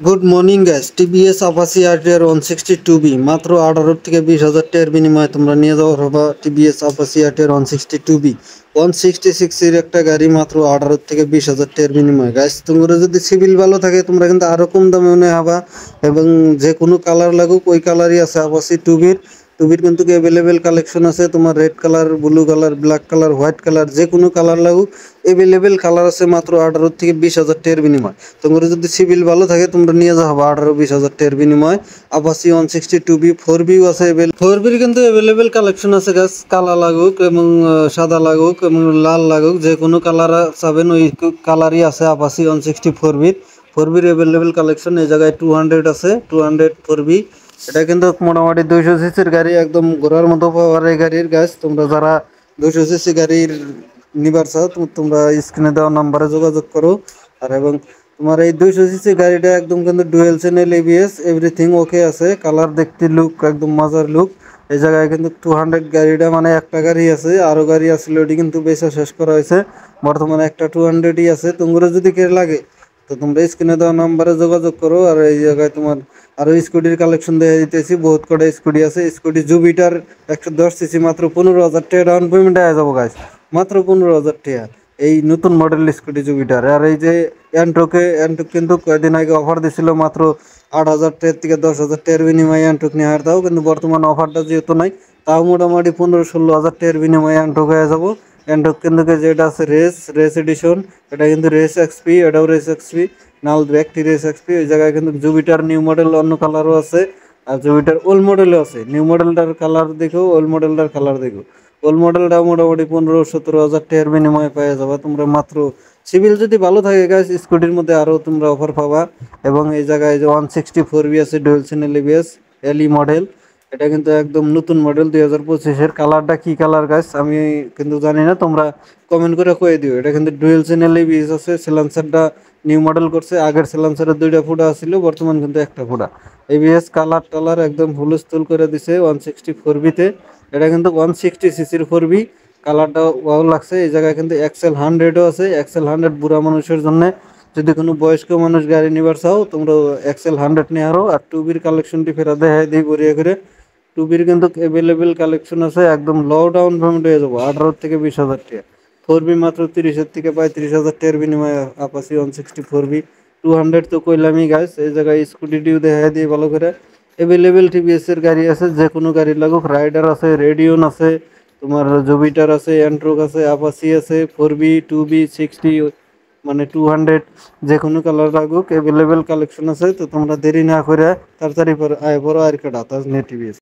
Good morning guys, TVS Apache RTR 162বি মাত্র 18 থেকে 20,000 টাকার বিনিময়ে তোমরা নিয়ে যাওয়া হবে। টিভিএস আপাসি আরটিআর 162বি 166 এর একটা গাড়ি মাত্র 18 থেকে 20,000 টাকার বিনিময়ে। গাইস, তোমরা যদি সিভিল ভালো থাকে তোমরা কিন্তু আরো কম দামে নিয়ে হবা এবং যে কোনো কালার লাগুক ওই কালারই আছে। আপাসি টুবির কিন্তু অ্যাভেলেবেল কালেকশন আছে। তোমার red colour, blue colour, black colour, white colour, যে কোনো কালার লাগুক অ্যাভেলেবেল কালার আছে মাত্র 18 থেকে 20,000 টাকার বিনিময়। তোমরা যদি সিভিল ভালো থাকে তোমরা নিয়ে যাবো 18-20,000 টাকার বিনিময়। আপাসি 162বি 4বিও আছে। 4বির কিন্তু অ্যাভেলেবেল কালেকশন আছে গাছ। কালা লাগুক এবং সাদা লাগুক এবং লাল লাগুক, যে কোনো কালার চাবেন ওই কালারই আছে আপাসি 164বির। 4বির অ্যাভেলেবেল কালেকশন এই জায়গায় 200 আছে, 200 4বি। এটা কিন্তু মোটামুটি 200 সিসির গাড়ি, একদম ঘোরার মতো পাওয়ার গাড়ির গাছ। তোমরা যারা 200 সিসি গাড়ির নিবার চাও তোমরা স্ক্রিনে দেওয়া নাম্বারে যোগাযোগ করো। আর এবং তোমার এই 200 সিসি গাড়িটা একদম কিন্তু dual channel ABS, everything okay আছে। কালার দেখতে লুক একদম মজার লুক। এই জায়গায় কিন্তু 200 গাড়িটা মানে একটা গাড়ি আছে, আরো গাড়ি আসলে ওটি কিন্তু বেচা শেষ করা হয়েছে। বর্তমানে একটা 200ই আছে। তোমরা যদি কে লাগে তো তোমরা স্ক্রিনে দেওয়া নাম্বারে যোগাযোগ করো। আর এই জায়গায় তোমার আরো স্কুটির কালেকশন দেখা দিতেছি, বহুত কটা স্কুটি আছে। স্কুটি জুপিটার 110 সিসি মাত্র 15,000 টাকা ডাউন পেমেন্ট হয়ে যাবো গাইস, মাত্র 15,000 টাকা। এই নতুন মডেল স্কুটি জুপিটার। আর এই যে অ্যান্ট্রোক কিন্তু কয়েকদিন আগে অফার দিছিল মাত্র 8,000 টাকা থেকে 10,000 টাকার বিনিময়ে অ্যান্ট্রোক নিয়ে আর তাও কিন্তু বর্তমানে অফারটা যেহেতু নাই, তাও মোটামুটি 15-16,000 টাকার বিনিময়ে অ্যান্ট্রোক হয়ে যাবো। অ্যান্ট্রোক কিন্তু যেটা আছে রেস এডিশন, এটা কিন্তু রেস এক্সপি, এটাও রেস এক্সপি, নাল ব্যাকটি রেস এক্সপি। ওই জায়গায় কিন্তু জুপিটার নিউ মডেল অন্য কালারও আছে, আর জুপিটার ওল্ড মডেলও আছে। নিউ মডেলটার কালার দেখো, ওল্ড মডেলটার কালার দেখো। ওল্ড মডেলটা মোটামুটি 15-17,000 টাকার বিনিময়ে পেয়ে যাবে তোমরা মাত্র। সিভিল যদি ভালো থাকে গাছ, স্কুটির মধ্যে আরও তোমরা অফার পাবা। এবং এই জায়গায় যে 164বি আছে ডুয়েল চ্যানেল এবিএস এলই মডেল, এটা কিন্তু একদম নতুন মডেল 2025-এর। কালারটা কি কালার গাছ আমি কিন্তু জানি না, তোমরা কমেন্ট করে কয়ে দিও। এটা কিন্তু ডুয়েল চ্যানেল এবিএস আছে। সিলেন্সারটা নিউ মডেল করছে, আগের সিলেন্সারের 2টা ফুটা ছিল, বর্তমান কিন্তু একটা ফুটা। এবিএস কালার টালার একদম হুলস্থুল করে দিছে 164বিতে। এটা কিন্তু 160 সিসির 4বি। কালারটা ভালো লাগছে। এই জায়গায় কিন্তু এক্সেল 100ও আছে। এক্সেল 100 বুড়া মানুষের জন্য, যদি কোনো বয়স্ক মানুষ গাড়ি নিবার চাও তোমরা এক্সেল 100 নিয়ে আরো। আর টুবির কালেকশনটি ফেরা দেখাই দিই বরিয়া করে। টুবির কিন্তু অ্যাভেলেবেল কালেকশন আছে, একদম লো ডাউন পেমেন্ট হয়ে যাবো 18 থেকে 20,000 টাকা। 4বি মাত্র 30 থেকে 35,000 টাকার বিনিময়ে আপাসি 164বি। 200 তো কইলামই গাইস। এই জায়গায় স্কুটিটিও দেখাই দিই ভালো করে। অ্যাভেলেবেল টিভিএস এর গাড়ি আছে, যে কোনো গাড়ি লাগুক। রাইডার আছে, রেডিয়ন আছে, তোমার জুপিটার আছে, অ্যান্ট্রোক আছে, আপাসি আছে, 4বি 2বি 60 মানে 200, যে কোনো কালার লাগুক অ্যাভেলেবেল কালেকশন আছে। তো তোমরা দেরি না করে তাড়াতাড়ি আয় বড় আর কেটা তাজ নেট টিভিএস।